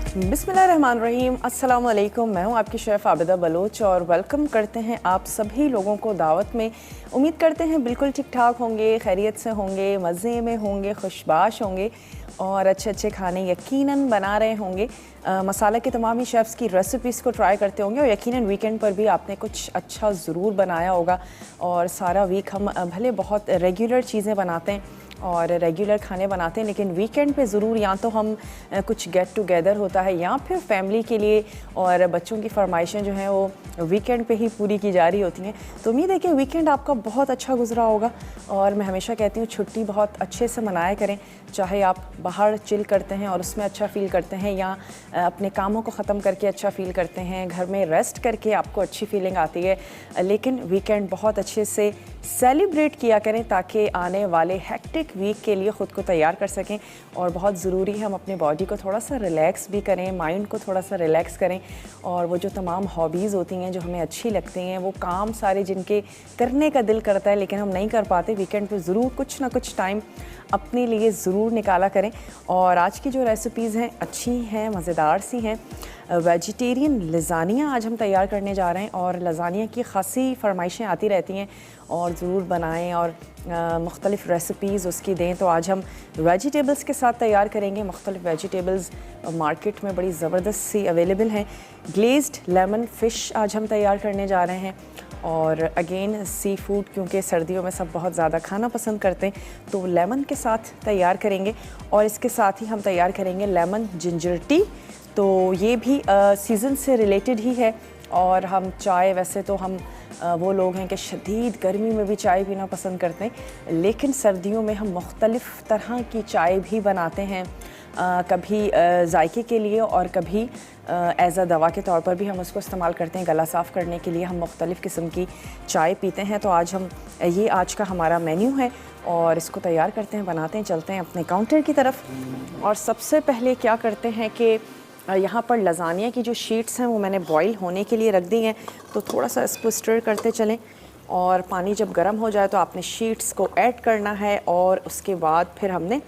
बिस्मिल्लाहिर्रहमानिर्रहीम, अस्सलाम वालेकुम। मैं हूँ आपकी शेफ़ आबिदा बलोच और वेलकम करते हैं आप सभी लोगों को दावत में। उम्मीद करते हैं बिल्कुल ठीक ठाक होंगे, खैरियत से होंगे, मज़े में होंगे, खुशबाश होंगे और अच्छे अच्छे खाने यकीनन बना रहे होंगे। मसाला के तमाम ही शेफ़्स की रेसिपीज़ को ट्राई करते होंगे और यकीनन वीकेंड पर भी आपने कुछ अच्छा ज़रूर बनाया होगा। और सारा वीक हम भले बहुत रेगुलर चीज़ें बनाते हैं और रेगुलर खाने बनाते हैं, लेकिन वीकेंड पे ज़रूर या तो हम कुछ गेट टुगेदर होता है या फिर फैमिली के लिए और बच्चों की फरमाइशें जो हैं वो वीकेंड पे ही पूरी की जा रही होती हैं। तो उम्मीद है कि वीकेंड आपका बहुत अच्छा गुजरा होगा और मैं हमेशा कहती हूँ छुट्टी बहुत अच्छे से मनाया करें, चाहे आप बाहर चिल करते हैं और उसमें अच्छा फ़ील करते हैं या अपने कामों को ख़त्म करके अच्छा फ़ील करते हैं, घर में रेस्ट करके आपको अच्छी फीलिंग आती है, लेकिन वीकेंड बहुत अच्छे से सेलिब्रेट किया करें ताकि आने वाले हेक्टिक वीक के लिए ख़ुद को तैयार कर सकें। और बहुत ज़रूरी है हम अपने बॉडी को थोड़ा सा रिलैक्स भी करें, माइंड को थोड़ा सा रिलैक्स करें और वो जो तमाम हॉबीज़ होती हैं जो हमें अच्छी लगती हैं, वो काम सारे जिनके करने का दिल करता है लेकिन हम नहीं कर पाते, वीकेंड पे ज़रूर कुछ ना कुछ टाइम अपने लिए ज़रूर निकाला करें। और आज की जो रेसिपीज़ हैं अच्छी हैं, मज़ेदार सी हैं। वेजिटेरियन लज़ानिया आज हम तैयार करने जा रहे हैं और लज़ानिया की ख़ासी फरमाइशें आती रहती हैं और ज़रूर बनाएं और मुख्तलिफ़ रेसिपीज़ उसकी दें। तो आज हम वेजिटेबल्स के साथ तैयार करेंगे। मुख्तलिफ़ वेजिटेबल्स मार्केट में बड़ी ज़बरदस्त सी अवेलेबल हैं। ग्लेज़्ड लेमन फ़िश आज हम तैयार करने जा रहे हैं और अगेन सी फूड, क्योंकि सर्दियों में सब बहुत ज़्यादा खाना पसंद करते हैं तो लेमन के साथ तैयार करेंगे। और इसके साथ ही हम तैयार करेंगे लेमन जिंजर टी। तो ये भी सीज़न से रिलेटेड ही है। और हम चाय, वैसे तो हम वो लोग हैं कि शदीद गर्मी में भी चाय पीना पसंद करते हैं, लेकिन सर्दियों में हम मुख्तलिफ़ तरह की चाय भी बनाते हैं, कभी जायके के लिए और कभी एज़ अ दवा के तौर पर भी हम उसको इस्तेमाल करते हैं। गला साफ़ करने के लिए हम मुख्तलिफ़ किस्म की चाय पीते हैं। तो आज हम ये आज का हमारा मेन्यू है और इसको तैयार करते हैं, बनाते हैं, चलते हैं अपने काउंटर की तरफ। और सबसे पहले क्या करते हैं कि यहाँ पर लज़ानिया की जो शीट्स हैं वो मैंने बॉईल होने के लिए रख दी हैं। तो थोड़ा सा इसको स्टर करते चलें और पानी जब गर्म हो जाए तो आपने शीट्स को ऐड करना है और उसके बाद फिर हमने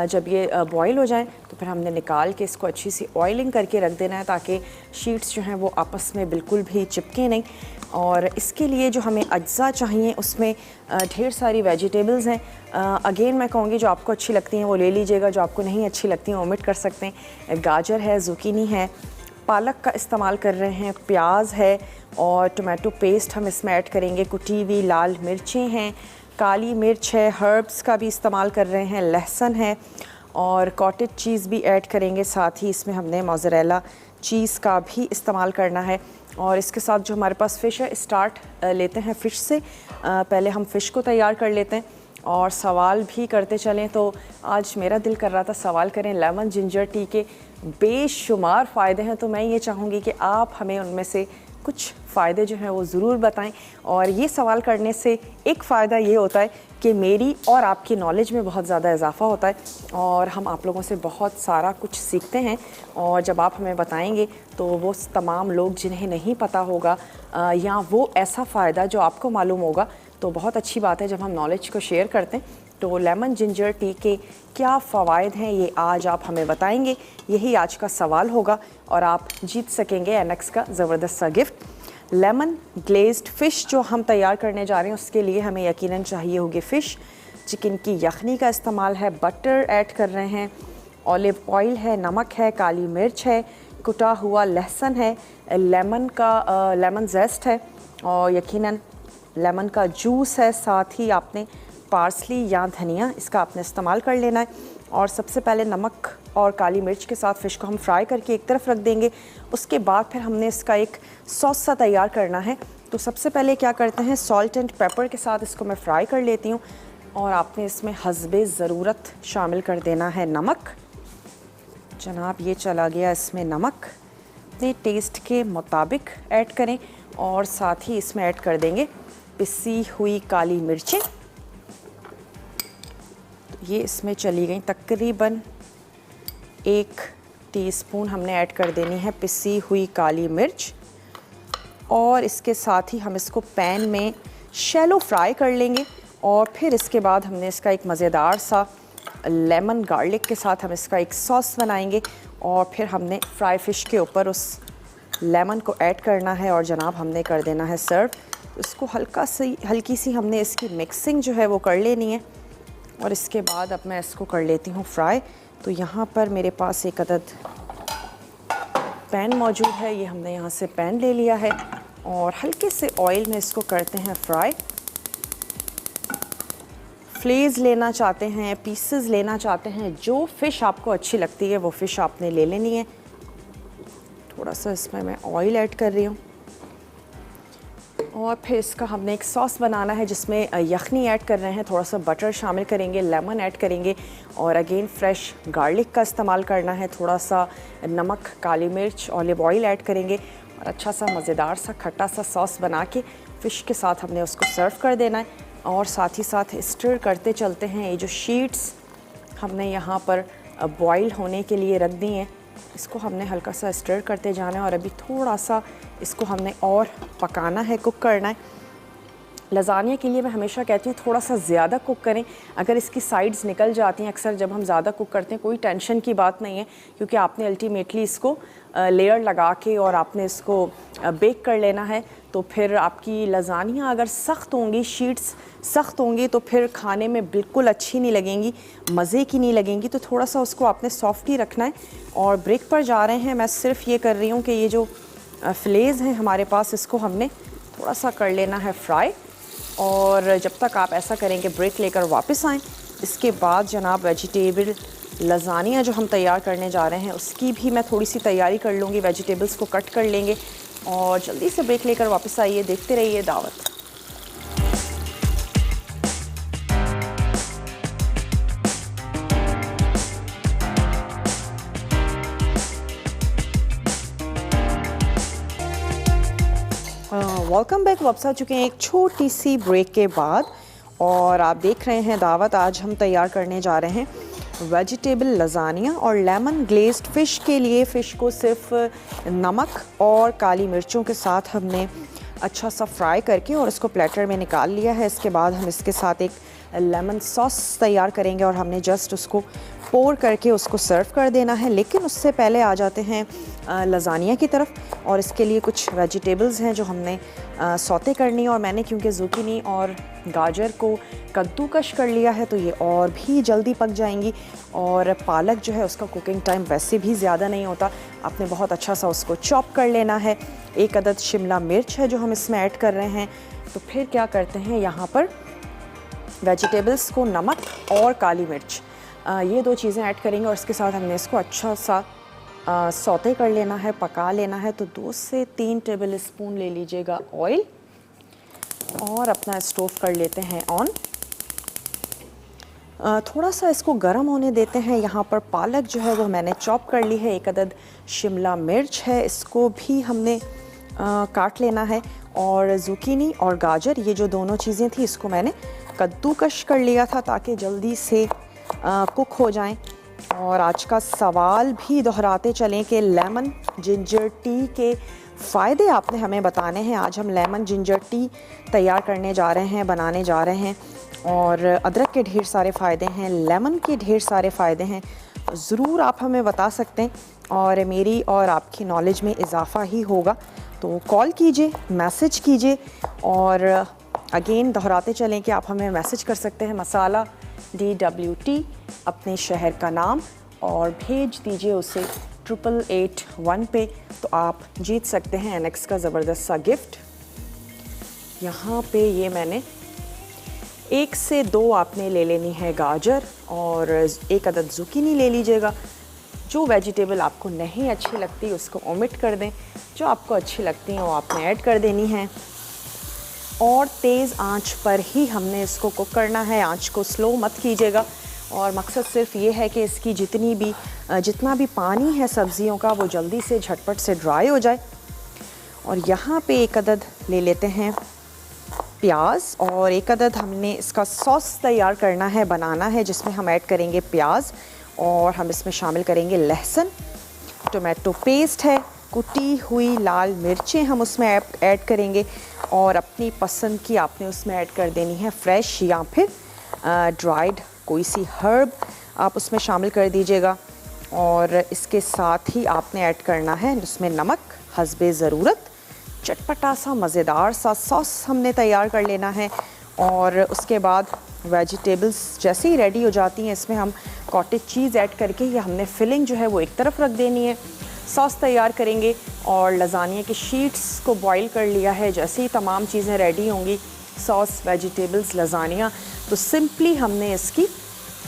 जब ये बॉईल हो जाएं तो फिर हमने निकाल के इसको अच्छी सी ऑयलिंग करके रख देना है ताकि शीट्स जो हैं वो आपस में बिल्कुल भी चिपके नहीं। और इसके लिए जो हमें अज्जा चाहिए उसमें ढेर सारी वेजिटेबल्स हैं। अगेन मैं कहूँगी जो आपको अच्छी लगती हैं वो ले लीजिएगा, जो आपको नहीं अच्छी लगती हैं ओमिट कर सकते हैं। गाजर है, ज़ुकीनी है, पालक का इस्तेमाल कर रहे हैं, प्याज है और टमाटो पेस्ट हम इसमें ऐड करेंगे, कुटी हुई लाल मिर्चें हैं, काली मिर्च है, हर्ब्स का भी इस्तेमाल कर रहे हैं, लहसुन है और कॉटेज चीज़ भी ऐड करेंगे। साथ ही इसमें हमने मोज़रेला चीज़ का भी इस्तेमाल करना है। और इसके साथ जो हमारे पास फ़िश है, स्टार्ट लेते हैं फ़िश से। पहले हम फ़िश को तैयार कर लेते हैं और सवाल भी करते चलें। तो आज मेरा दिल कर रहा था सवाल करें। लेमन जिंजर टी के बेशुमार फ़ायदे हैं, तो मैं ये चाहूँगी कि आप हमें उनमें से कुछ फ़ायदे जो हैं वो ज़रूर बताएं। और ये सवाल करने से एक फ़ायदा ये होता है कि मेरी और आपकी नॉलेज में बहुत ज़्यादा इजाफ़ा होता है और हम आप लोगों से बहुत सारा कुछ सीखते हैं। और जब आप हमें बताएंगे तो वो तमाम लोग जिन्हें नहीं पता होगा या वो ऐसा फ़ायदा जो आपको मालूम होगा, तो बहुत अच्छी बात है जब हम नॉलेज को शेयर करते हैं। तो लेमन जिंजर टी के क्या फ़वाइद हैं ये आज आप हमें बताएंगे, यही आज का सवाल होगा और आप जीत सकेंगे एनेक्स का ज़बरदस्त सा गिफ्ट। लेमन ग्लेज्ड फ़िश जो हम तैयार करने जा रहे हैं उसके लिए हमें यकीनन चाहिए होगी फ़िश। चिकन की यखनी का इस्तेमाल है, बटर ऐड कर रहे हैं, ऑलिव ऑयल है, नमक है, काली मिर्च है, कुटा हुआ लहसुन है, लेमन जेस्ट है और यकीनन लेमन का जूस है। साथ ही आपने पार्सली या धनिया इसका आपने इस्तेमाल कर लेना है। और सबसे पहले नमक और काली मिर्च के साथ फ़िश को हम फ्राई करके एक तरफ रख देंगे। उसके बाद फिर हमने इसका एक सॉस सा तैयार करना है। तो सबसे पहले क्या करते हैं, सॉल्ट एंड पेपर के साथ इसको मैं फ्राई कर लेती हूँ और आपने इसमें हस्बे ज़रूरत शामिल कर देना है नमक। जनाब ये चला गया इसमें नमक, अपने टेस्ट के मुताबिक ऐड करें और साथ ही इसमें ऐड कर देंगे पिसी हुई काली मिर्चें। ये इसमें चली गई तकरीबन 1 टीस्पून हमने ऐड कर देनी है पिसी हुई काली मिर्च। और इसके साथ ही हम इसको पैन में शैलो फ्राई कर लेंगे और फिर इसके बाद हमने इसका एक मज़ेदार सा लेमन गार्लिक के साथ हम इसका एक सॉस बनाएंगे। और फिर हमने फ्राई फ़िश के ऊपर उस लेमन को ऐड करना है और जनाब हमने कर देना है सर्व। इसको हल्की सी हमने इसकी मिक्सिंग जो है वो कर लेनी है और इसके बाद अब मैं इसको कर लेती हूँ फ्राई। तो यहाँ पर मेरे पास एक अदद पैन मौजूद है, ये हमने यहाँ से पैन ले लिया है और हल्के से ऑयल में इसको करते हैं फ्राई। फ्लेज लेना चाहते हैं, पीसेस लेना चाहते हैं, जो फ़िश आपको अच्छी लगती है वो फ़िश आपने ले लेनी है। थोड़ा सा इसमें मैं ऑयल ऐड कर रही हूँ और फिर इसका हमने एक सॉस बनाना है जिसमें यखनी ऐड कर रहे हैं, थोड़ा सा बटर शामिल करेंगे, लेमन ऐड करेंगे और अगेन फ्रेश गार्लिक का इस्तेमाल करना है, थोड़ा सा नमक, काली मिर्च, ऑलिव ऑयल ऐड करेंगे और अच्छा सा मज़ेदार सा खट्टा सा सॉस बना के फ़िश के साथ हमने उसको सर्व कर देना है। और साथ ही साथ स्टर करते चलते हैं। ये जो शीट्स हमने यहाँ पर बॉईल होने के लिए रख दी हैं, इसको हमने हल्का सा स्टर करते जाना है और अभी थोड़ा सा इसको हमने और पकाना है, कुक करना है। लज़ानिया के लिए मैं हमेशा कहती हूँ थोड़ा सा ज़्यादा कुक करें। अगर इसकी साइड्स निकल जाती हैं, अक्सर जब हम ज़्यादा कुक करते हैं, कोई टेंशन की बात नहीं है क्योंकि आपने अल्टीमेटली इसको लेयर लगा के और आपने इसको बेक कर लेना है। तो फिर आपकी लज़ानिया अगर सख्त होंगी, शीट्स सख्त होंगी तो फिर खाने में बिल्कुल अच्छी नहीं लगेंगी, मज़े की नहीं लगेंगी। तो थोड़ा सा उसको आपने सॉफ्ट ही रखना है। और ब्रेक पर जा रहे हैं, मैं सिर्फ ये कर रही हूँ कि ये जो फ़िलेज़ हैं हमारे पास, इसको हमने थोड़ा सा कर लेना है फ्राई। और जब तक आप ऐसा करेंगे ब्रेक लेकर वापस आएँ, इसके बाद जनाब वेजिटेबल लज़ानिया जो हम तैयार करने जा रहे हैं उसकी भी मैं थोड़ी सी तैयारी कर लूँगी। वेजिटेबल्स को कट कर लेंगे और जल्दी से ब्रेक लेकर वापस आइए, देखते रहिए दावत। Welcome back. वापस आ चुके हैं एक छोटी सी ब्रेक के बाद और आप देख रहे हैं दावत। आज हम तैयार करने जा रहे हैं वेजिटेबल लज़ानिया और लेमन ग्लेज्ड फ़िश के लिए फ़िश को सिर्फ नमक और काली मिर्चों के साथ हमने अच्छा सा फ्राई करके और इसको प्लेटर में निकाल लिया है। इसके बाद हम इसके साथ एक लेमन सॉस तैयार करेंगे और हमने जस्ट उसको पोर करके उसको सर्व कर देना है। लेकिन उससे पहले आ जाते हैं लज़ानिया की तरफ और इसके लिए कुछ वेजिटेबल्स हैं जो हमने सौते करनी है। और मैंने क्योंकि ज़ुकीनी और गाजर को कद्दूकश कर लिया है तो ये और भी जल्दी पक जाएंगी। और पालक जो है उसका कुकिंग टाइम वैसे भी ज़्यादा नहीं होता, आपने बहुत अच्छा सा उसको चॉप कर लेना है। एक अदद शिमला मिर्च है जो हम इसमें ऐड कर रहे हैं। तो फिर क्या करते हैं, यहाँ पर वेजिटेबल्स को नमक और काली मिर्च ये दो चीज़ें ऐड करेंगे और इसके साथ हमने इसको अच्छा सा सौते कर लेना है, पका लेना है। तो 2 से 3 टेबल स्पून ले लीजिएगा ऑयल और अपना स्टोव कर लेते हैं ऑन। थोड़ा सा इसको गर्म होने देते हैं। यहाँ पर पालक जो है वो मैंने चॉप कर ली है, एक अदद शिमला मिर्च है, इसको भी हमने काट लेना है। और ज़ुकीनी और गाजर ये जो दोनों चीज़ें थी इसको मैंने कद्दूकश कर लिया था ताकि जल्दी से कुक हो जाएं। और आज का सवाल भी दोहराते चलें कि लेमन जिंजर टी के फ़ायदे आपने हमें बताने हैं। आज हम लेमन जिंजर टी तैयार करने जा रहे हैं, बनाने जा रहे हैं। और अदरक के ढेर सारे फ़ायदे हैं, लेमन के ढेर सारे फ़ायदे हैं। ज़रूर आप हमें बता सकते हैं और मेरी और आपकी नॉलेज में इजाफ़ा ही होगा। तो कॉल कीजिए, मैसेज कीजिए। और अगेन दोहराते चलें कि आप हमें मैसेज कर सकते हैं मसाला DWT अपने शहर का नाम और भेज दीजिए उसे 8881 पे। तो आप जीत सकते हैं NX का ज़बरदस्त सा गिफ्ट। यहाँ पे ये मैंने 1 से 2 आपने ले लेनी है गाजर और एक अदद ज़ुकीनी ले लीजिएगा। जो वेजिटेबल आपको नहीं अच्छी लगती उसको ओमिट कर दें, जो आपको अच्छी लगती हैं वो आपने ऐड कर देनी है। और तेज़ आंच पर ही हमने इसको कुक करना है, आंच को स्लो मत कीजिएगा। और मकसद सिर्फ ये है कि इसकी जितना भी पानी है सब्ज़ियों का वो जल्दी से झटपट से ड्राई हो जाए। और यहाँ पे एक अदद ले लेते हैं प्याज और एक अदद हमने इसका सॉस तैयार करना है, बनाना है, जिसमें हम ऐड करेंगे प्याज और हम इसमें शामिल करेंगे लहसुन, टोमेटो पेस्ट है, कुटी हुई लाल मिर्चें हम उसमें ऐड करेंगे और अपनी पसंद की आपने उसमें ऐड कर देनी है फ्रेश या फिर ड्राइड कोई सी हर्ब आप उसमें शामिल कर दीजिएगा। और इसके साथ ही आपने ऐड करना है इसमें नमक हस्बे ज़रूरत। चटपटा सा मज़ेदार सा सॉस हमने तैयार कर लेना है। और उसके बाद वेजिटेबल्स जैसे ही रेडी हो जाती हैं इसमें हम कॉटेज चीज़ ऐड करके ये हमने फिलिंग जो है वो एक तरफ रख देनी है। सॉस तैयार करेंगे और लजानिया की शीट्स को बॉईल कर लिया है। जैसे ही तमाम चीज़ें रेडी होंगी, सॉस, वेजिटेबल्स, लजानिया, तो सिंपली हमने इसकी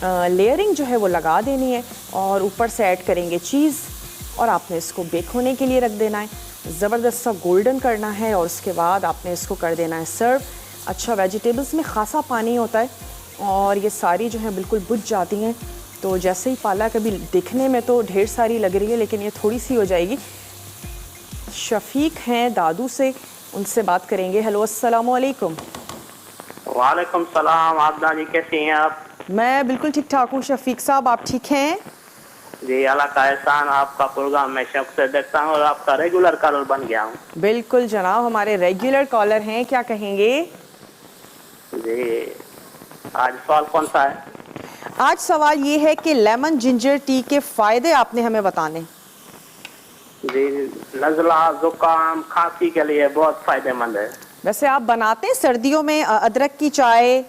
लेयरिंग जो है वो लगा देनी है और ऊपर से ऐड करेंगे चीज़ और आपने इसको बेक होने के लिए रख देना है। ज़बरदस्त सा गोल्डन करना है और उसके बाद आपने इसको कर देना है सर्व। अच्छा, वेजिटेबल्स में ख़ासा पानी होता है और ये सारी जो है बिल्कुल बुझ जाती हैं। तो जैसे ही पालक अभी दिखने में तो ढेर सारी लग रही है लेकिन ये थोड़ी सी हो जाएगी। शफीक हैं दादू से, उनसे बात करेंगे। हेलो, अस्सलाम वालेकुम। वालेकुम सलाम। आबदा जी कैसी हैं आप? मैं बिल्कुल ठीक ठाक हूँ शफीक साहब, आप ठीक हैं? जी अल्लाह का एहसान। आपका प्रोग्राम मैं शौक से देखता हूँ और आपका रेगुलर कॉलर बन गया हूँ। बिल्कुल जनाब, हमारे रेगुलर कॉलर हैं, क्या कहेंगे? जी आज सवाल कौन सा है? आज सवाल ये है कि लेमन जिंजर टी के फ़ायदे आपने हमें बताने। जी नज़ला, जुकाम, खांसी के लिए बहुत फायदेमंद है। वैसे आप बनाते हैं सर्दियों में अदरक की चाय?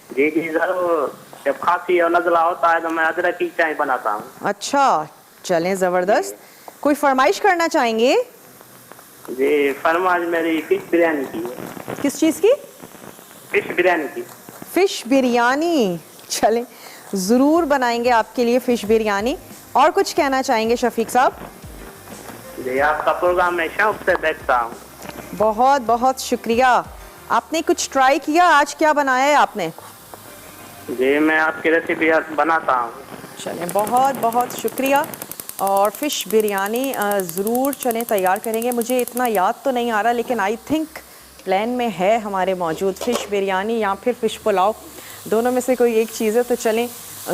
जी जी ज़रूर। जब खांसी और नज़ला होता है तो मैं अदरक की चाय बनाता हूँ। अच्छा, चलें, ज़बरदस्त। कोई फरमाइश करना चाहेंगे? जी फरमाइश मेरी फिश बिरयानी की है। किस चीज़ की? फिश बिरयानी की। फ़िश बिरयानी, चलें ज़रूर बनाएंगे आपके लिए फ़िश बिरयानी। और कुछ कहना चाहेंगे शफीक साहब? जी आपका प्रोग्राम मैं शौक से देखता हूँ। बहुत बहुत शुक्रिया। आपने कुछ ट्राई किया? आज क्या बनाया है आपने? जी मैं आपकी रेसिपी बनाता हूँ। चलें, बहुत बहुत शुक्रिया। और फ़िश बिरयानी ज़रूर चलें तैयार करेंगे। मुझे इतना याद तो नहीं आ रहा लेकिन आई थिंक प्लान में है हमारे मौजूद फ़िश बिरयानी या फिर फ़िश पुलाव, दोनों में से कोई एक चीज़ है, तो चलें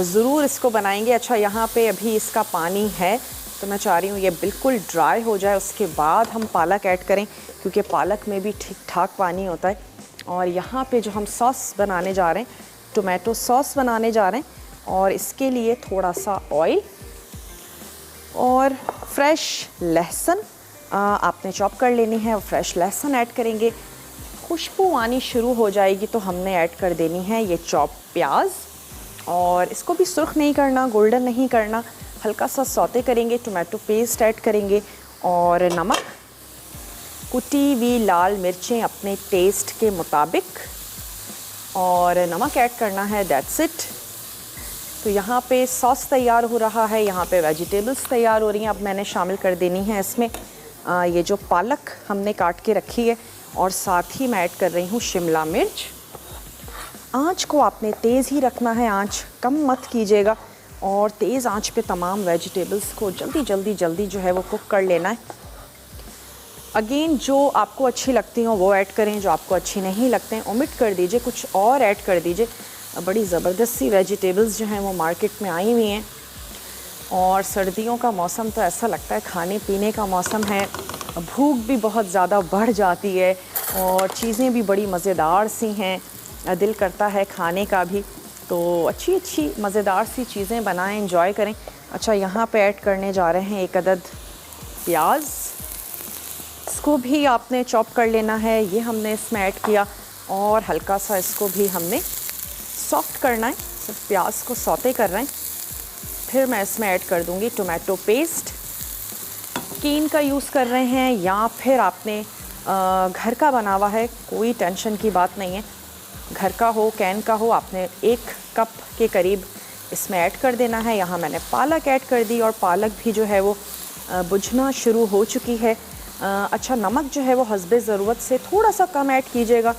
ज़रूर इसको बनाएंगे। अच्छा, यहाँ पे अभी इसका पानी है तो मैं चाह रही हूँ ये बिल्कुल ड्राई हो जाए, उसके बाद हम पालक ऐड करें क्योंकि पालक में भी ठीक ठाक पानी होता है। और यहाँ पे जो हम सॉस बनाने जा रहे हैं, टोमेटो सॉस बनाने जा रहे हैं और इसके लिए थोड़ा सा ऑयल और फ्रेश लहसुन आपने चॉप कर लेनी है और फ्रेश लहसुन ऐड करेंगे। खुशबू आनी शुरू हो जाएगी तो हमने ऐड कर देनी है ये चॉप प्याज और इसको भी सुर्ख नहीं करना, गोल्डन नहीं करना, हल्का सा सौते करेंगे। टोमेटो पेस्ट ऐड करेंगे और नमक, कुटी हुई लाल मिर्चें अपने टेस्ट के मुताबिक और नमक ऐड करना है, दैट्स इट। तो यहाँ पे सॉस तैयार हो रहा है, यहाँ पे वेजिटेबल्स तैयार हो रही हैं। अब मैंने शामिल कर देनी है इसमें ये जो पालक हमने काट के रखी है और साथ ही मैं ऐड कर रही हूँ शिमला मिर्च। आँच को आपने तेज़ ही रखना है, आँच कम मत कीजिएगा और तेज़ आँच पे तमाम वेजिटेबल्स को जल्दी जो है वो कुक कर लेना है। अगेन जो आपको अच्छी लगती हो वो ऐड करें, जो आपको अच्छी नहीं लगते हैं ओमिट कर दीजिए, कुछ और ऐड कर दीजिए। बड़ी ज़बरदस्त सी वेजिटेबल्स जो हैं वो मार्केट में आई हुई हैं और सर्दियों का मौसम तो ऐसा लगता है खाने पीने का मौसम है, भूख भी बहुत ज़्यादा बढ़ जाती है और चीज़ें भी बड़ी मज़ेदार सी हैं, दिल करता है खाने का भी। तो अच्छी अच्छी मज़ेदार सी चीज़ें बनाएं, एंजॉय करें। अच्छा, यहाँ पे ऐड करने जा रहे हैं एक अदद प्याज, इसको भी आपने चॉप कर लेना है, ये हमने इसमें ऐड किया और हल्का सा इसको भी हमने सॉफ्ट करना है, सिर्फ प्याज को सौते कर रहे हैं। फिर मैं इसमें ऐड कर दूंगी टोमेटो पेस्ट। कीन का यूज़ कर रहे हैं या फिर आपने घर का बना हुआ है, कोई टेंशन की बात नहीं है, घर का हो कैन का हो, आपने 1 कप के करीब इसमें ऐड कर देना है। यहाँ मैंने पालक ऐड कर दी और पालक भी जो है वो बुझना शुरू हो चुकी है। अच्छा, नमक जो है वो हस्बे ज़रूरत से थोड़ा सा कम ऐड कीजिएगा।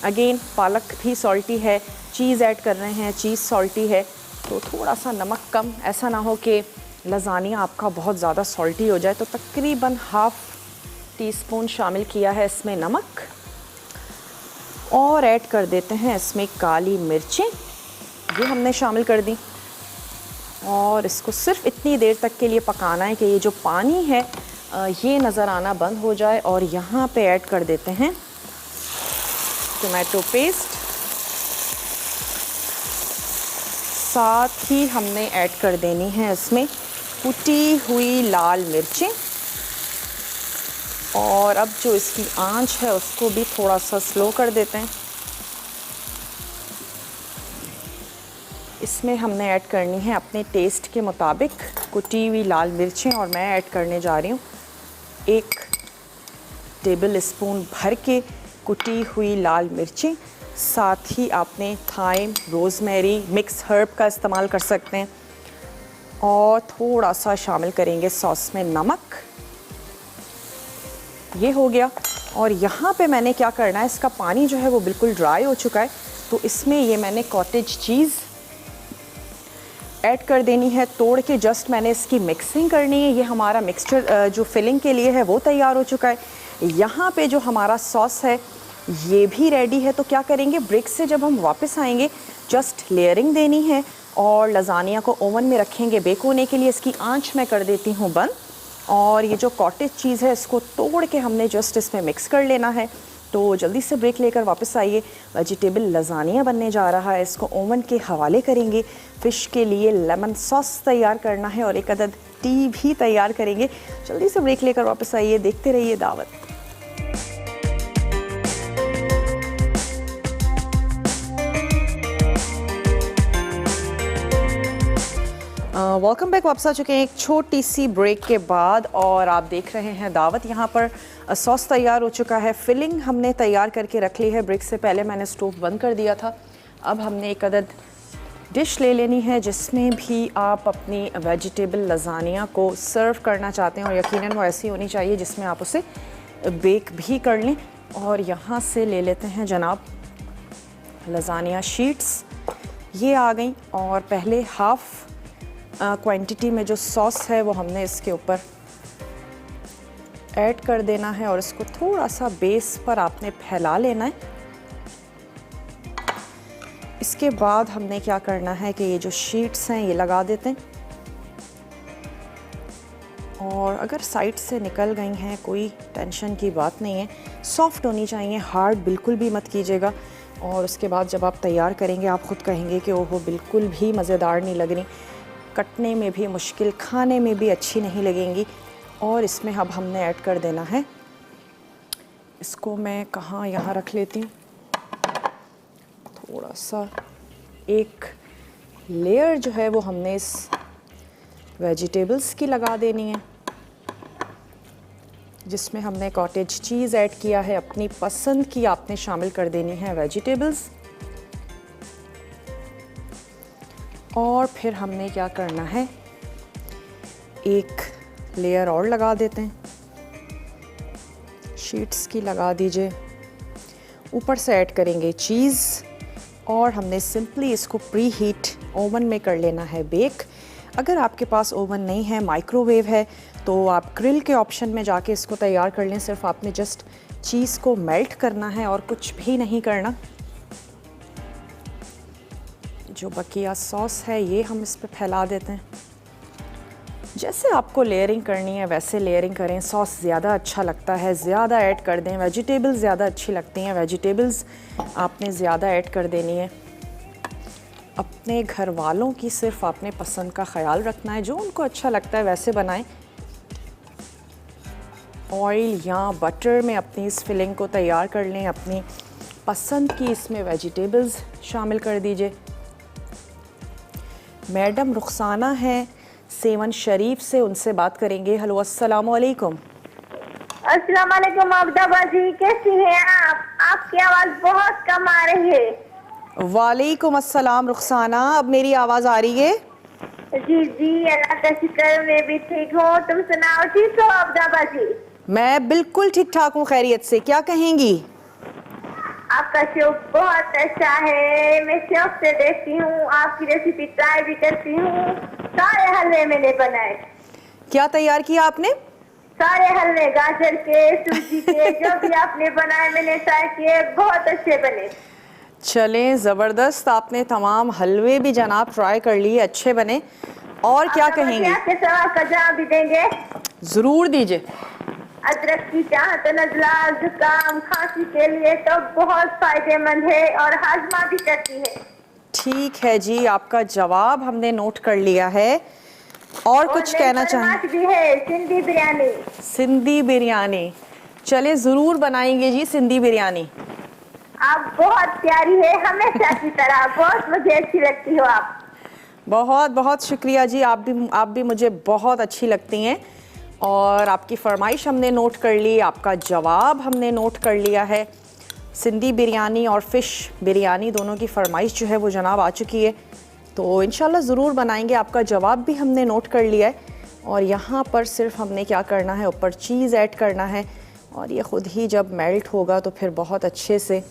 अगेन पालक भी सॉल्टी है, चीज़ ऐड कर रहे हैं, चीज़ सॉल्टी है, तो थोड़ा सा नमक कम, ऐसा ना हो कि लज़ानिया आपका बहुत ज़्यादा सॉल्टी हो जाए। तो तकरीबन ½ टीस्पून शामिल किया है इसमें नमक और ऐड कर देते हैं इसमें काली मिर्चें, ये हमने शामिल कर दी और इसको सिर्फ इतनी देर तक के लिए पकाना है कि ये जो पानी है ये नज़र आना बंद हो जाए। और यहाँ पे ऐड कर देते हैं टोमेटो पेस्ट, साथ ही हमने ऐड कर देनी है इसमें कुटी हुई लाल मिर्चें, और अब जो इसकी आंच है उसको भी थोड़ा सा स्लो कर देते हैं। इसमें हमने ऐड करनी है अपने टेस्ट के मुताबिक कुटी हुई लाल मिर्चें, और मैं ऐड करने जा रही हूँ 1 टेबल स्पून भर के कुटी हुई लाल मिर्चें। साथ ही आपने थाइम, रोज़मेरी, मिक्स हर्ब का इस्तेमाल कर सकते हैं, और थोड़ा सा शामिल करेंगे सॉस में नमक। ये हो गया। और यहाँ पे मैंने क्या करना है, इसका पानी जो है वो बिल्कुल ड्राई हो चुका है, तो इसमें ये मैंने कॉटेज चीज़ ऐड कर देनी है तोड़ के। जस्ट मैंने इसकी मिक्सिंग करनी है। ये हमारा मिक्सचर जो फिलिंग के लिए है वो तैयार हो चुका है। यहाँ पे जो हमारा सॉस है ये भी रेडी है। तो क्या करेंगे, ब्रेक से जब हम वापस आएंगे जस्ट लेयरिंग देनी है, और लजानिया को ओवन में रखेंगे बेक होने के लिए। इसकी आंच मैं कर देती हूँ बंद, और ये जो कॉटेज चीज़ है इसको तोड़ के हमने जस्ट इसमें मिक्स कर लेना है। तो जल्दी से ब्रेक लेकर वापस आइए। वेजिटेबल लजानिया बनने जा रहा है, इसको ओवन के हवाले करेंगे। फ़िश के लिए लेमन सॉस तैयार करना है, और 1 अदद टी भी तैयार करेंगे। जल्दी से ब्रेक लेकर वापस आइए, देखते रहिए दावत। Welcome back. वापस आ चुके हैं एक छोटी सी ब्रेक के बाद, और आप देख रहे हैं दावत। यहाँ पर सॉस तैयार हो चुका है, फिलिंग हमने तैयार करके रख ली है। ब्रेक से पहले मैंने स्टोव बंद कर दिया था। अब हमने 1 अदद डिश ले लेनी है जिसमें भी आप अपनी वेजिटेबल लजानिया को सर्व करना चाहते हैं, और यकीनन वो ऐसी होनी चाहिए जिसमें आप उसे बेक भी कर लें। और यहाँ से ले लेते हैं जनाब लजानिया शीट्स, ये आ गई। और पहले हाफ़ क्वांटिटी में जो सॉस है वो हमने इसके ऊपर ऐड कर देना है, और इसको थोड़ा सा बेस पर आपने फैला लेना है। इसके बाद हमने क्या करना है कि ये जो शीट्स हैं ये लगा देते हैं, और अगर साइड से निकल गई हैं कोई टेंशन की बात नहीं है। सॉफ्ट होनी चाहिए, हार्ड बिल्कुल भी मत कीजिएगा। और उसके बाद जब आप तैयार करेंगे आप ख़ुद कहेंगे कि ओहो बिल्कुल भी मज़ेदार नहीं लग रही, कटने में भी मुश्किल, खाने में भी अच्छी नहीं लगेंगी। और इसमें अब हमने ऐड कर देना है, इसको मैं कहाँ यहाँ रख लेती हूँ, थोड़ा सा एक लेयर जो है वो हमने इस वेजिटेबल्स की लगा देनी है, जिसमें हमने कॉटेज चीज़ ऐड किया है। अपनी पसंद की आपने शामिल कर देनी है वेजिटेबल्स। और फिर हमने क्या करना है, एक लेयर और लगा देते हैं, शीट्स की लगा दीजिए। ऊपर से ऐड करेंगे चीज़, और हमने सिंपली इसको प्री हीट ओवन में कर लेना है बेक। अगर आपके पास ओवन नहीं है, माइक्रोवेव है, तो आप ग्रिल के ऑप्शन में जाके इसको तैयार कर लें। सिर्फ आपने जस्ट चीज़ को मेल्ट करना है और कुछ भी नहीं करना। जो बकिया सॉस है ये हम इस पे फैला देते हैं। जैसे आपको लेयरिंग करनी है वैसे लेयरिंग करें। सॉस ज़्यादा अच्छा लगता है ज़्यादा ऐड कर दें, वेजिटेबल्स ज़्यादा अच्छी लगती हैं, वेजिटेबल्स आपने ज़्यादा ऐड कर देनी है। अपने घर वालों की सिर्फ आपने पसंद का ख्याल रखना है, जो उनको अच्छा लगता है वैसे बनाएं। ऑयल या बटर में अपनी इस फिलिंग को तैयार कर लें, अपनी पसंद की इसमें वेजिटेबल्स शामिल कर दीजिए। मैडम रुखसाना हैं सेवन शरीफ से, उनसे बात करेंगे। हेलो अस्सलाम वालेकुम। अस्सलाम वालेकुम आबिदा बाजी, कैसी हैं आप? आपकी आवाज़ बहुत कम आ रही है। वालेकुम अस्सलाम रुखसाना, अब मेरी आवाज़ आ रही है? जी जी, अल्लाह का शुक्र, मैं भी ठीक हूँ। तुम सुनाओ, ठीक हो आबिदा बाजी? मैं बिल्कुल ठीक ठाक हूँ, खैरियत से। क्या कहेंगी? आपका शो बहुत अच्छा है, मैं शौक से देखती हूँ, आपकी रेसिपी ट्राई भी करती हूँ। सारे हलवे मैंने बनाए। क्या तैयार किया आपने? सारे हलवे, गाजर के, सूजी के, जो भी आपने बनाए मैंने ट्राई किए, बहुत अच्छे बने। चलें, ज़बरदस्त, आपने तमाम हलवे भी जनाब ट्राई कर लिए, अच्छे बने। और क्या कहेंगे? आपके सवाल का जवाब भी देंगे? ज़रूर दीजिए। अदरक की चाहत नज़ला, जुकाम, खांसी के लिए तो बहुत फायदेमंद है और हाजमा भी करती है। ठीक है जी, आपका जवाब हमने नोट कर लिया है। और कुछ कहना चाहें? फरमाइश भी है सिंधी बिरयानी। सिंधी बिरयानी, चले ज़रूर बनाएंगे जी सिंधी बिरयानी। आप बहुत प्यारी है, हमेशा की तरह बहुत मुझे अच्छी लगती हो आप। बहुत बहुत शुक्रिया जी, आप भी मुझे बहुत अच्छी लगती हैं। और आपकी फरमाइश हमने नोट कर ली, आपका जवाब हमने नोट कर लिया है। सिंधी बिरयानी और फ़िश बिरयानी दोनों की फरमाइश जो है वो जनाब आ चुकी है, तो इंशाल्लाह ज़रूर बनाएंगे। आपका जवाब भी हमने नोट कर लिया है। और यहाँ पर सिर्फ हमने क्या करना है, ऊपर चीज़ ऐड करना है और ये ख़ुद ही जब मेल्ट होगा तो फिर बहुत अच्छे से,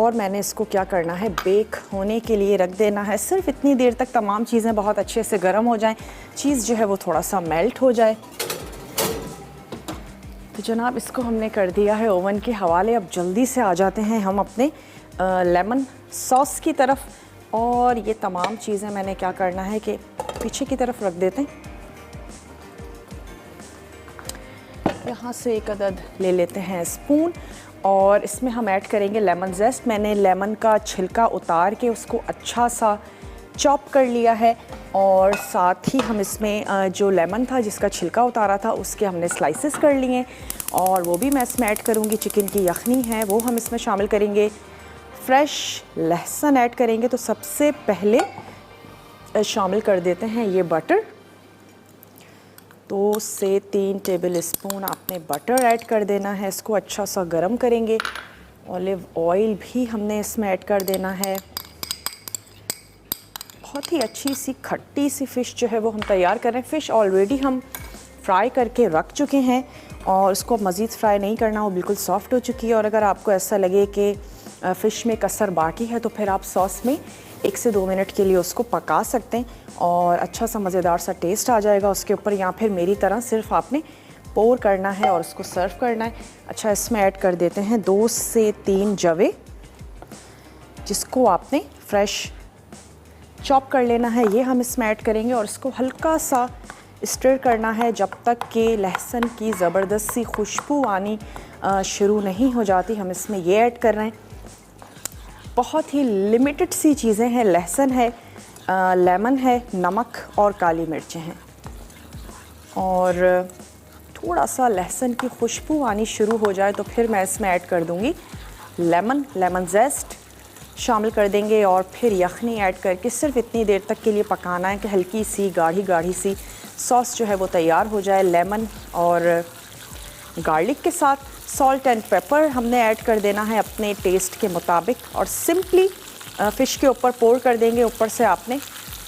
और मैंने इसको क्या करना है, बेक होने के लिए रख देना है। सिर्फ इतनी देर तक तमाम चीज़ें बहुत अच्छे से गर्म हो जाएं, चीज़ जो है वो थोड़ा सा मेल्ट हो जाए। तो जनाब इसको हमने कर दिया है ओवन के हवाले। अब जल्दी से आ जाते हैं हम अपने लेमन सॉस की तरफ। और ये तमाम चीज़ें मैंने क्या करना है कि पीछे की तरफ रख देते हैं। यहाँ से एक अदद ले लेते हैं स्पून और इसमें हम ऐड करेंगे लेमन जेस्ट। मैंने लेमन का छिलका उतार के उसको अच्छा सा चॉप कर लिया है और साथ ही हम इसमें जो लेमन था जिसका छिलका उतारा था उसके हमने स्लाइसेस कर लिए और वो भी मैं इसमें ऐड करूँगी। चिकन की यखनी है वो हम इसमें शामिल करेंगे। फ्रेश लहसुन ऐड करेंगे। तो सबसे पहले शामिल कर देते हैं ये बटर। 2 से 3 टेबल स्पून आपने बटर ऐड कर देना है। इसको अच्छा सा गरम करेंगे। ऑलिव ऑयल भी हमने इसमें ऐड कर देना है। बहुत ही अच्छी सी खट्टी सी फ़िश जो है वो हम तैयार कर रहे हैं। फ़िश ऑलरेडी हम फ्राई करके रख चुके हैं और उसको मज़ीद फ्राई नहीं करना, वो बिल्कुल सॉफ्ट हो चुकी है। और अगर आपको ऐसा लगे कि फ़िश में कसर बाकी है तो फिर आप सॉस में 1 से 2 मिनट के लिए उसको पका सकते हैं और अच्छा सा मज़ेदार सा टेस्ट आ जाएगा उसके ऊपर। या फिर मेरी तरह सिर्फ आपने पोर करना है और उसको सर्व करना है। अच्छा, इसमें ऐड कर देते हैं 2 से 3 जवे जिसको आपने फ्रेश चॉप कर लेना है। ये हम इसमें ऐड करेंगे और इसको हल्का सा स्टर करना है जब तक कि लहसुन की ज़बरदस्त सी खुशबू आनी शुरू नहीं हो जाती। हम इसमें ये ऐड कर रहे हैं। बहुत ही लिमिटेड सी चीज़ें हैं। लहसुन है, लेमन है, नमक और काली मिर्चें हैं। और थोड़ा सा लहसुन की खुशबू आनी शुरू हो जाए तो फिर मैं इसमें ऐड कर दूँगी लेमन जेस्ट शामिल कर देंगे और फिर यखनी ऐड करके सिर्फ इतनी देर तक के लिए पकाना है कि हल्की सी गाढ़ी सी सॉस जो है वो तैयार हो जाए। लेमन और गार्लिक के साथ सॉल्ट एंड पेपर हमने ऐड कर देना है अपने टेस्ट के मुताबिक और सिंपली फ़िश के ऊपर पोर कर देंगे। ऊपर से आपने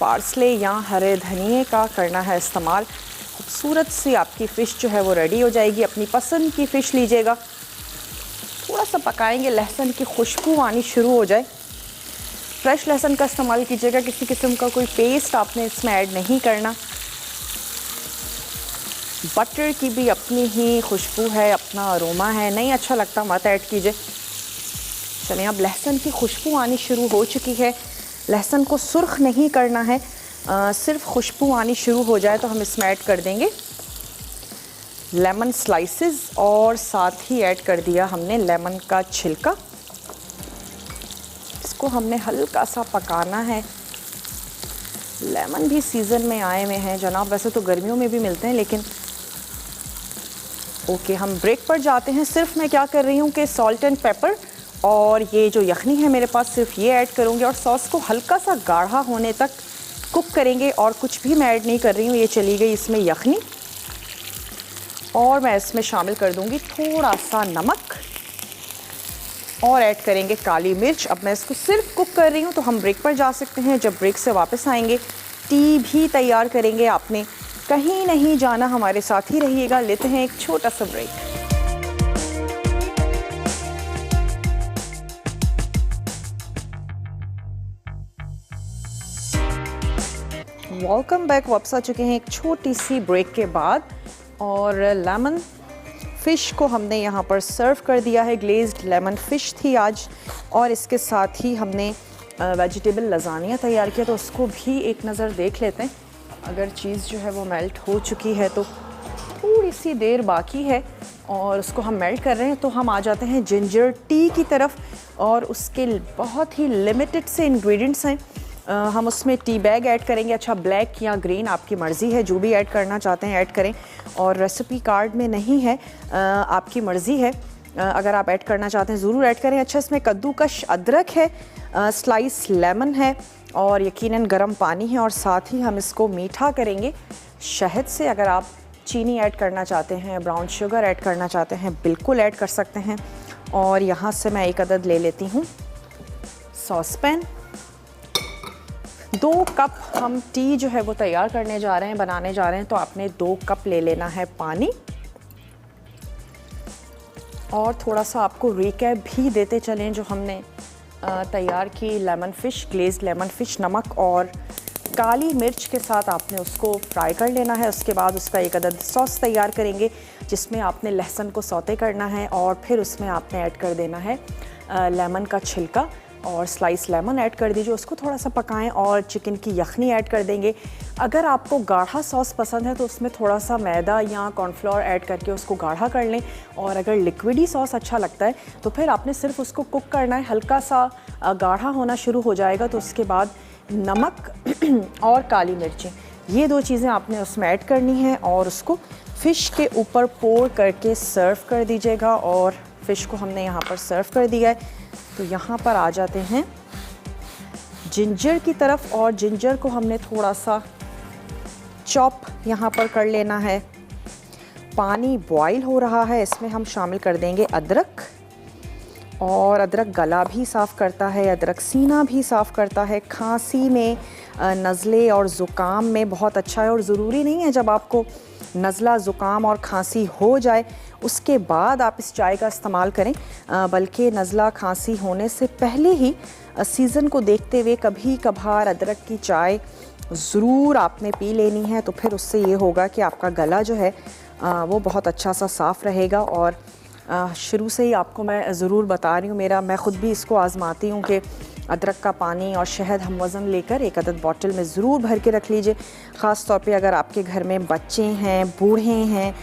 पार्सले या हरे धनिए का करना है इस्तेमाल। खूबसूरत सी आपकी फ़िश जो है वो रेडी हो जाएगी। अपनी पसंद की फ़िश लीजिएगा, थोड़ा सा पकाएंगे, लहसुन की खुशबू आनी शुरू हो जाए। फ्रेश लहसुन का इस्तेमाल कीजिएगा, किसी किस्म का कोई पेस्ट आपने इसमें ऐड नहीं करना। बटर की भी अपनी ही खुशबू है, अपना अरोमा है, नहीं अच्छा लगता मत ऐड कीजिए। चलिए, अब लहसुन की खुशबू आनी शुरू हो चुकी है। लहसुन को सुर्ख नहीं करना है, सिर्फ खुशबू आनी शुरू हो जाए तो हम इसमें ऐड कर देंगे लेमन स्लाइसेस और साथ ही ऐड कर दिया हमने लेमन का छिलका। इसको हमने हल्का सा पकाना है। लेमन भी सीज़न में आए हुए हैं जनाब, वैसे तो गर्मियों में भी मिलते हैं लेकिन ओके, हम ब्रेक पर जाते हैं। सिर्फ मैं क्या कर रही हूँ कि सॉल्ट एंड पेपर और ये जो यखनी है मेरे पास सिर्फ ये ऐड करूँगी और सॉस को हल्का सा गाढ़ा होने तक कुक करेंगे और कुछ भी मैं ऐड नहीं कर रही हूँ। ये चली गई इसमें यखनी और मैं इसमें शामिल कर दूँगी थोड़ा सा नमक और ऐड करेंगे काली मिर्च। अब मैं इसको सिर्फ कुक कर रही हूँ तो हम ब्रेक पर जा सकते हैं। जब ब्रेक से वापस आएंगे टी भी तैयार करेंगे। आपने कहीं नहीं जाना, हमारे साथ ही रहिएगा। लेते हैं एक छोटा सा ब्रेक। Welcome back. वापस आ चुके हैं एक छोटी सी ब्रेक के बाद और लेमन फ़िश को हमने यहाँ पर सर्व कर दिया है। ग्लेज्ड लेमन फ़िश थी आज और इसके साथ ही हमने वेजिटेबल लज़ानिया तैयार किया, तो उसको भी एक नज़र देख लेते हैं। अगर चीज़ जो है वो मेल्ट हो चुकी है तो थोड़ी सी देर बाकी है और उसको हम मेल्ट कर रहे हैं। तो हम आ जाते हैं जिंजर टी की तरफ और उसके बहुत ही लिमिटेड से इंग्रेडिएंट्स हैं। हम उसमें टी बैग ऐड करेंगे। अच्छा, ब्लैक या ग्रीन आपकी मर्ज़ी है, जो भी ऐड करना चाहते हैं ऐड करें, और रेसिपी कार्ड में नहीं है, आपकी मर्ज़ी है। अगर आप ऐड करना चाहते हैं ज़रूर ऐड करें। अच्छा, इसमें कद्दूकश अदरक है, स्लाइस लेमन है और यकीनन गर्म पानी है, और साथ ही हम इसको मीठा करेंगे शहद से। अगर आप चीनी ऐड करना चाहते हैं, ब्राउन शुगर ऐड करना चाहते हैं, बिल्कुल ऐड कर सकते हैं। और यहाँ से मैं एक अदद ले लेती हूँ सॉस पैन। 2 कप हम टी जो है वो तैयार करने जा रहे हैं, बनाने जा रहे हैं, तो आपने 2 कप ले लेना है पानी। और थोड़ा सा आपको रिकैप भी देते चलें जो हमने तैयार की लेमन फ़िश, ग्लेज़ लेमन फ़िश, नमक और काली मिर्च के साथ आपने उसको फ्राई कर लेना है। उसके बाद उसका एक अदद सॉस तैयार करेंगे जिसमें आपने लहसुन को सौते करना है, और फिर उसमें आपने ऐड कर देना है लेमन का छिलका और स्लाइस लेमन ऐड कर दीजिए। उसको थोड़ा सा पकाएं और चिकन की यखनी ऐड कर देंगे। अगर आपको गाढ़ा सॉस पसंद है तो उसमें थोड़ा सा मैदा या कॉर्नफ्लोर ऐड करके उसको गाढ़ा कर लें, और अगर लिक्विडी सॉस अच्छा लगता है तो फिर आपने सिर्फ उसको कुक करना है। हल्का सा गाढ़ा होना शुरू हो जाएगा तो उसके बाद नमक और काली मिर्चें, ये 2 चीज़ें आपने उसमें ऐड करनी है और उसको फ़िश के ऊपर पोर करके सर्व कर दीजिएगा। और फ़िश को हमने यहाँ पर सर्व कर दिया है। तो यहाँ पर आ जाते हैं जिंजर की तरफ, और जिंजर को हमने थोड़ा सा चॉप यहाँ पर कर लेना है। पानी बॉईल हो रहा है, इसमें हम शामिल कर देंगे अदरक, और अदरक गला भी साफ़ करता है, अदरक सीना भी साफ़ करता है, खांसी में, नज़ले और ज़ुकाम में बहुत अच्छा है। और ज़रूरी नहीं है जब आपको नज़ला, ज़ुकाम और खांसी हो जाए उसके बाद आप इस चाय का इस्तेमाल करें, बल्कि नज़ला खांसी होने से पहले ही सीज़न को देखते हुए कभी कभार अदरक की चाय ज़रूर आपने पी लेनी है। तो फिर उससे ये होगा कि आपका गला जो है वो बहुत अच्छा सा साफ़ रहेगा। और शुरू से ही आपको मैं ज़रूर बता रही हूँ, मैं ख़ुद भी इसको आज़माती हूँ कि अदरक का पानी और शहद हम वज़न लेकर एक अदद बॉटल में ज़रूर भर के रख लीजिए। ख़ास तौर पे अगर आपके घर में बच्चे हैं, बूढ़े हैं,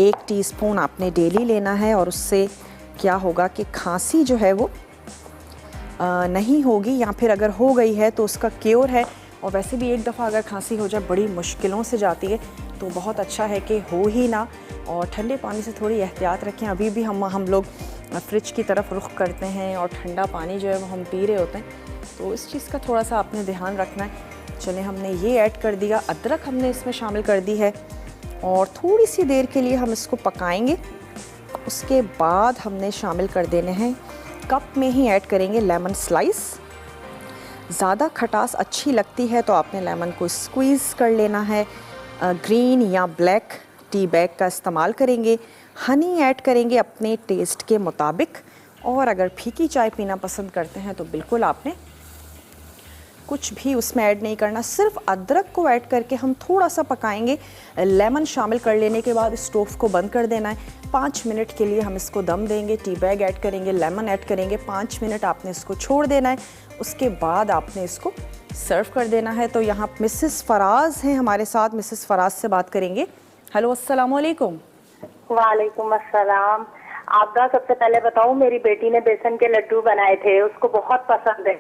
1 टीस्पून आपने डेली लेना है, और उससे क्या होगा कि खांसी जो है वो नहीं होगी, या फिर अगर हो गई है तो उसका क्योर है। और वैसे भी एक दफ़ा अगर खांसी हो जाए बड़ी मुश्किलों से जाती है, तो बहुत अच्छा है कि हो ही ना। और ठंडे पानी से थोड़ी एहतियात रखें। अभी भी हम लोग फ्रिज की तरफ रुख करते हैं और ठंडा पानी जो है वो हम पी रहे होते हैं, तो इस चीज़ का थोड़ा सा आपने ध्यान रखना है। चलें, हमने ये ऐड कर दिया, अदरक हमने इसमें शामिल कर दी है, और थोड़ी सी देर के लिए हम इसको पकाएंगे। उसके बाद हमने शामिल कर देने हैं, कप में ही ऐड करेंगे लेमन स्लाइस। ज़्यादा खटास अच्छी लगती है तो आपने लेमन को स्क्वीज़ कर लेना है। ग्रीन या ब्लैक टी बैग का इस्तेमाल करेंगे। हनी ऐड करेंगे अपने टेस्ट के मुताबिक, और अगर फीकी चाय पीना पसंद करते हैं तो बिल्कुल आपने कुछ भी उसमें ऐड नहीं करना, सिर्फ अदरक को ऐड करके हम थोड़ा सा पकाएंगे। लेमन शामिल कर लेने के बाद स्टोव को बंद कर देना है। 5 मिनट के लिए हम इसको दम देंगे। टी बैग ऐड करेंगे, लेमन ऐड करेंगे, 5 मिनट आपने इसको छोड़ देना है। उसके बाद आपने इसको सर्व कर देना है। तो यहाँ मिसेस फराज हैं हमारे साथ, मिसेस फराज से बात करेंगे। हेलो, अस्सलाम वालेकुम। वालेकुम अस्सलाम। आपका सबसे पहले बताऊं, मेरी बेटी ने बेसन के लड्डू बनाए थे, उसको बहुत पसंद है।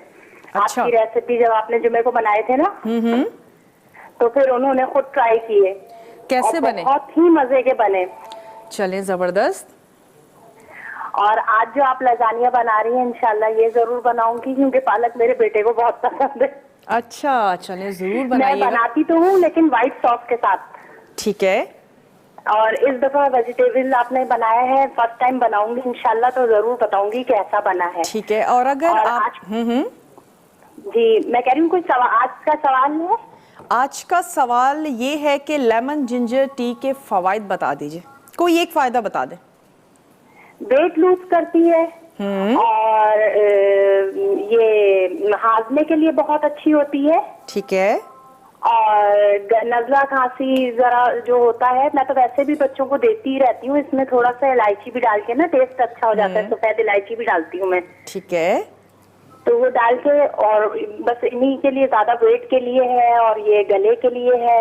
अच्छा। आपकी रेसिपी जब आपने जुमे को बनाए थे ना, तो फिर उन्होंने खुद ट्राई किए। कैसे बने? बहुत ही मजे के बने। चलें, ज़बरदस्त। और आज जो आप लजानिया बना रही हैं, इंशाल्लाह ये जरूर बनाऊंगी, क्योंकि पालक मेरे बेटे को बहुत पसंद है। अच्छा, चलें ज़रूर मैं बनाइएगा। बनाती तो हूँ लेकिन व्हाइट सॉस के साथ। ठीक है। और इस दफा वेजिटेबल आपने बनाया है, फर्स्ट टाइम बनाऊंगी इंशाल्लाह, तो जरूर बताऊंगी कैसा बना है। ठीक है। और अगर और आप जी, मैं कह रही हूँ कुछ आज का सवाल है। आज का सवाल ये है कि लेमन जिंजर टी के फवाइद बता दीजिए, कोई एक फ़ायदा बता दें। वेट लूज करती है, और ये हाजमे के लिए बहुत अच्छी होती है। ठीक है। और नज़ला खांसी जरा जो होता है, मैं तो वैसे भी बच्चों को देती ही रहती हूँ, इसमें थोड़ा सा इलायची भी डाल के ना टेस्ट अच्छा हो जाता है, सफेद इलायची भी डालती हूँ मैं। ठीक है। तो वो डाल के, और बस इन्हीं के लिए, ज्यादा वेट के लिए है और ये गले के लिए है,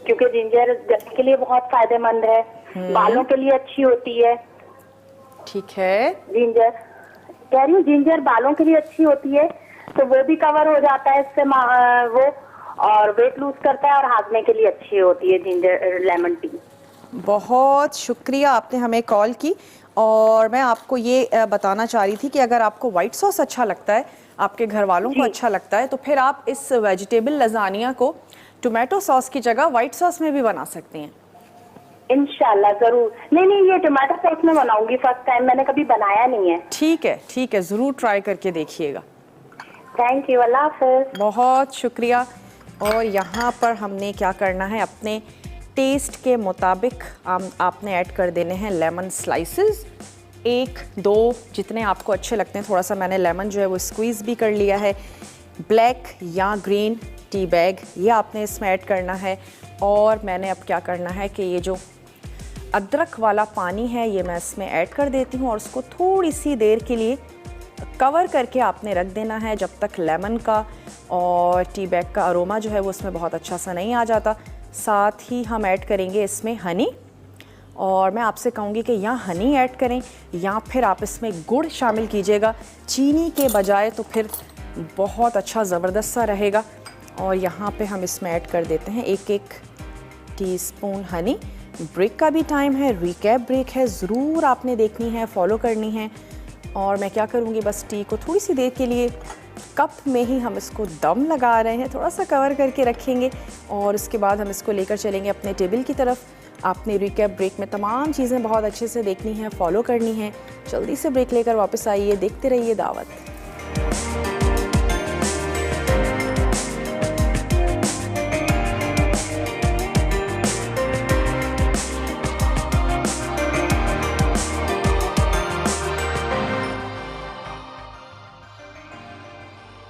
क्योंकि जिंजर गले के लिए बहुत फायदेमंद है, बालों के लिए अच्छी होती है। ठीक है। जिंजर कह रही हूँ, जिंजर बालों के लिए अच्छी होती है, तो वो भी कवर हो जाता है इससे वो, और वेट लूज करता है और हाजमे के लिए अच्छी होती है जिंजर लेमन टी। बहुत शुक्रिया, आपने हमें कॉल की। और मैं आपको ये बताना चाह रही थी कि अगर आपको वाइट सॉस अच्छा लगता है, आपके घर वालों को अच्छा लगता है, तो फिर आप इस वेजिटेबल लजानिया को टोमेटो सॉस की जगह वाइट सॉस में भी बना सकती हैं। इंशाल्लाह जरूर। नहीं, ये टमाटो सॉस में बनाऊंगी, फर्स्ट टाइम, मैंने कभी बनाया नहीं है। ठीक है, ज़रूर ट्राई करके देखिएगा। थैंक यू, अल्लाह हाफ़िज़। बहुत शुक्रिया। और यहाँ पर हमने क्या करना है, अपने टेस्ट के मुताबिक आपने ऐड कर देने हैं लेमन स्लाइसेस, 1-2 जितने आपको अच्छे लगते हैं। थोड़ा सा मैंने लेमन जो है वो स्क्वीज़ भी कर लिया है। ब्लैक या ग्रीन टी बैग ये आपने इसमें ऐड करना है। और मैंने अब क्या करना है कि ये जो अदरक वाला पानी है ये मैं इसमें ऐड कर देती हूँ और उसको थोड़ी सी देर के लिए कवर करके आपने रख देना है, जब तक लेमन का और टी बैग का अरोमा जो है वो उसमें बहुत अच्छा सा नहीं आ जाता। साथ ही हम ऐड करेंगे इसमें हनी, और मैं आपसे कहूँगी कि या हनी ऐड करें या फिर आप इसमें गुड़ शामिल कीजिएगा चीनी के बजाय, तो फिर बहुत अच्छा ज़बरदस्त सा रहेगा। और यहाँ पे हम इसमें ऐड कर देते हैं 1-1 टीस्पून हनी। ब्रेक का भी टाइम है, रिकैप ब्रेक है, ज़रूर आपने देखनी है, फॉलो करनी है। और मैं क्या करूँगी, बस टी को थोड़ी सी देर के लिए कप में ही हम इसको दम लगा रहे हैं, थोड़ा सा कवर करके रखेंगे और उसके बाद हम इसको लेकर चलेंगे अपने टेबल की तरफ। आपने रिकैप ब्रेक में तमाम चीज़ें बहुत अच्छे से देखनी हैं, फॉलो करनी है। जल्दी से ब्रेक लेकर वापस आइए, देखते रहिए दावत।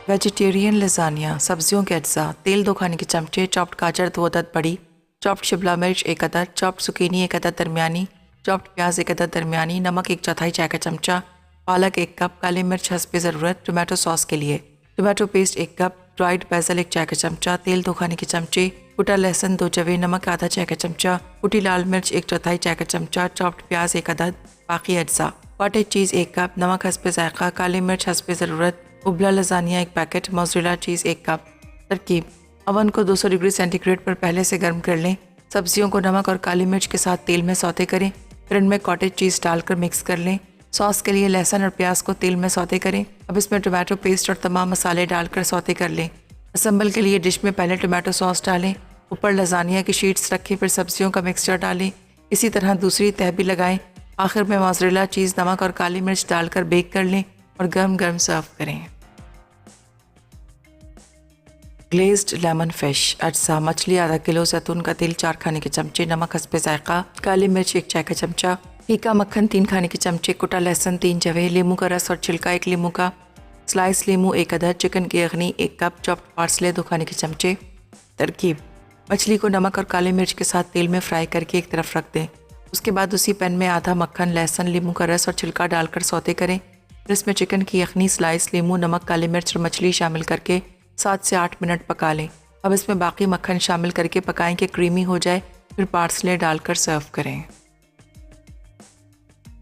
वेजिटेरियन लजानिया, सब्जियों के अज्जा, तेल 2 खाने के चमचे, चॉप्ड गाजर 2 अदद बड़ी, चॉप्ड शिमला मिर्च 1 अदद, चॉप्ड सुकीनी 1 अदद दरमियानी, चॉप्ड प्याज 1 अदद दरमियानी, नमक 1/4 चाय का चमचा, पालक 1 कप, काली मिर्च हस्बे ज़रूरत, टोमेटो सॉस के लिए tomato paste 1 cup, dried basil 1 चाय का चमचा, तेल 2 खाने के चमचे, कुटा लहसुन 2 जवे, नमक आधा चाय का चमचा, कुटी लाल मिर्च 1/4 चाय का चमचा, चॉप्ड प्याज 1 अदद, बाकी अज्जा, कॉटेज चीज़ 1 कप, नमक हस्बे ज़ायक़ा, काली मिर्च हस्बे ज़रूरत, उबला lasagne 1 packet, mozzarella cheese 1 cup. तरकीब: अवन को 200 डिग्री सेंटीग्रेड पर पहले से गर्म कर लें। सब्जियों को नमक और काली मिर्च के साथ तेल में सौते करें, फिर इनमें कॉटेज चीज़ डालकर मिक्स कर लें। सॉस के लिए लहसुन और प्याज को तेल में सौते करें। अब इसमें टोमेटो पेस्ट और तमाम मसाले डालकर सौते कर लें। असम्बल के लिए डिश में पहले टोमेटो सॉस डालें, ऊपर लजानिया की शीट्स रखें, फिर सब्जियों का मिक्सचर डालें। इसी तरह दूसरी तह भी लगाएं। आखिर में मोज़रेला चीज़, नमक और काली मिर्च डालकर बेक कर लें और गर्म गर्म सर्व करें। ग्लेज्ड लेमन फ़िश अज्जा: मछली आधा किलो, जैतून का तेल 4 खाने के चमचे, नमक हस्बे ज़ायक़ा, काली मिर्च 1 चाय का चमचा, फीका मक्खन 3 खाने के चमचे, कुटा लहसुन 3 जवे, लीमू का रस और छिलका 1 लीमू का, स्लाइस लीमू 1 अदद, चिकन की अखनी 1 कप, चॉप्ड पार्सले 2 खाने के चमचे। तरकीब: मछली को नमक और काली मिर्च के साथ तेल में फ्राई करके एक तरफ रख दें। उसके बाद उसी पैन में आधा मक्खन, लहसुन, लीमू का रस और छिलका डालकर सौते करें। फिर इसमें चिकन की अखनी, स्लाइस लीमू, नमक, काली मिर्च और मछली शामिल करके 7 से 8 मिनट पका लें। अब इसमें बाकी मक्खन शामिल करके पकाएं कि क्रीमी हो जाए, फिर पार्सले डालकर सर्व करें।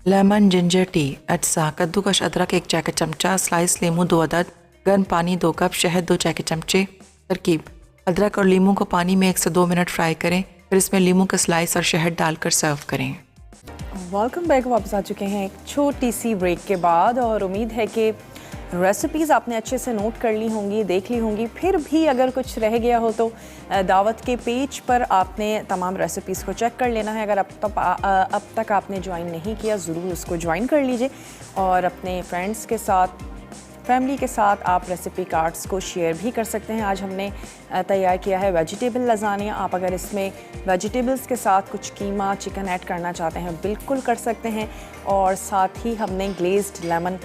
लेमन जिंजर टी अज्जा: कद्दूकश अदरक 1 चाय का चमचा, स्लाइस लीमू 2 अदद, गर्म पानी 2 कप, शहद 2 चाय के चमचे। तरकीब: अदरक और लीमू को पानी में 1 से 2 मिनट फ्राई करें, फिर इसमें लीमू का स्लाइस और शहद डालकर सर्व करें। वेलकम बैक, वापस आ चुके हैं एक छोटी सी ब्रेक के बाद। और उम्मीद है कि रेसिपीज़ आपने अच्छे से नोट कर ली होंगी, देख ली होंगी। फिर भी अगर कुछ रह गया हो तो दावत के पेज पर आपने तमाम रेसिपीज़ को चेक कर लेना है। अगर अब तक आपने ज्वाइन नहीं किया, ज़रूर उसको ज्वाइन कर लीजिए और अपने फ्रेंड्स के साथ, फैमिली के साथ आप रेसिपी कार्ड्स को शेयर भी कर सकते हैं। आज हमने तैयार किया है वेजिटेबल लजानिया। आप अगर इसमें वेजिटेबल्स के साथ कुछ कीमा, चिकन ऐड करना चाहते हैं, बिल्कुल कर सकते हैं। और साथ ही हमने ग्लेज्ड लेमन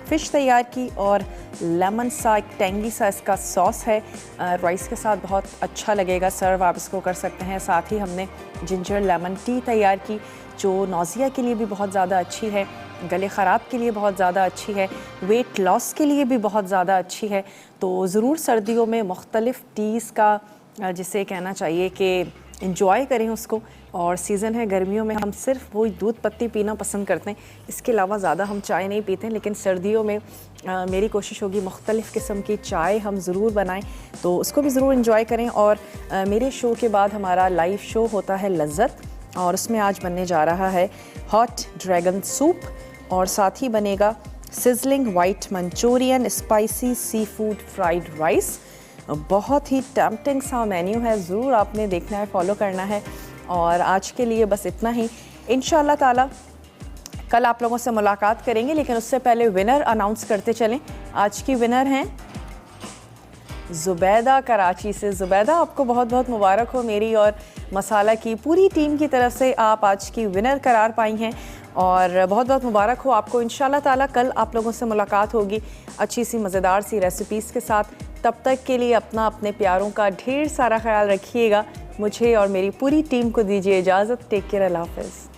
फ़िश तैयार की और लेमन सा एक टेंगी सा इसका सॉस है, राइस के साथ बहुत अच्छा लगेगा सर्व, आप इसको कर सकते हैं। साथ ही हमने जिंजर लेमन टी तैयार की जो नौज़िया के लिए भी बहुत ज़्यादा अच्छी है, गले ख़राब के लिए बहुत ज़्यादा अच्छी है, वेट लॉस के लिए भी बहुत ज़्यादा अच्छी है। तो ज़रूर सर्दियों में मुख्तलिफ़ टीज़ का जिसे कहना चाहिए कि इंजॉय करें उसको। और सीज़न है गर्मियों में, हम सिर्फ वही दूध पत्ती पीना पसंद करते हैं, इसके अलावा ज़्यादा हम चाय नहीं पीते हैं। लेकिन सर्दियों में मेरी कोशिश होगी मुख्तलिफ़ किस्म की चाय हम ज़रूर बनाएं, तो उसको भी ज़रूर इंजॉय करें। और मेरे शो के बाद हमारा लाइव शो होता है लज्जत, और उसमें आज बनने जा रहा है हॉट ड्रैगन सूप, और साथ ही बनेगा sizzling white Manchurian spicy sea food fried rice. बहुत ही टेम्पटिंग सा मेन्यू है, ज़रूर आपने देखना है, फॉलो करना है। और आज के लिए बस इतना ही। इंशाल्लाह ताला कल आप लोगों से मुलाकात करेंगे, लेकिन उससे पहले विनर अनाउंस करते चलें। आज की विनर हैं ज़ुबैदा कराची से। ज़ुबैदा, आपको बहुत बहुत मुबारक हो मेरी और मसाला की पूरी टीम की तरफ से, आप आज की विनर करार पाई हैं और बहुत बहुत मुबारक हो आपको। इंशाल्लाह ताला कल आप लोगों से मुलाकात होगी अच्छी सी मज़ेदार सी रेसिपीज़ के साथ। तब तक के लिए अपना, अपने प्यारों का ढेर सारा ख्याल रखिएगा। मुझे और मेरी पूरी टीम को दीजिए इजाज़त। टेक केयर, अल्लाह हाफ़िज़।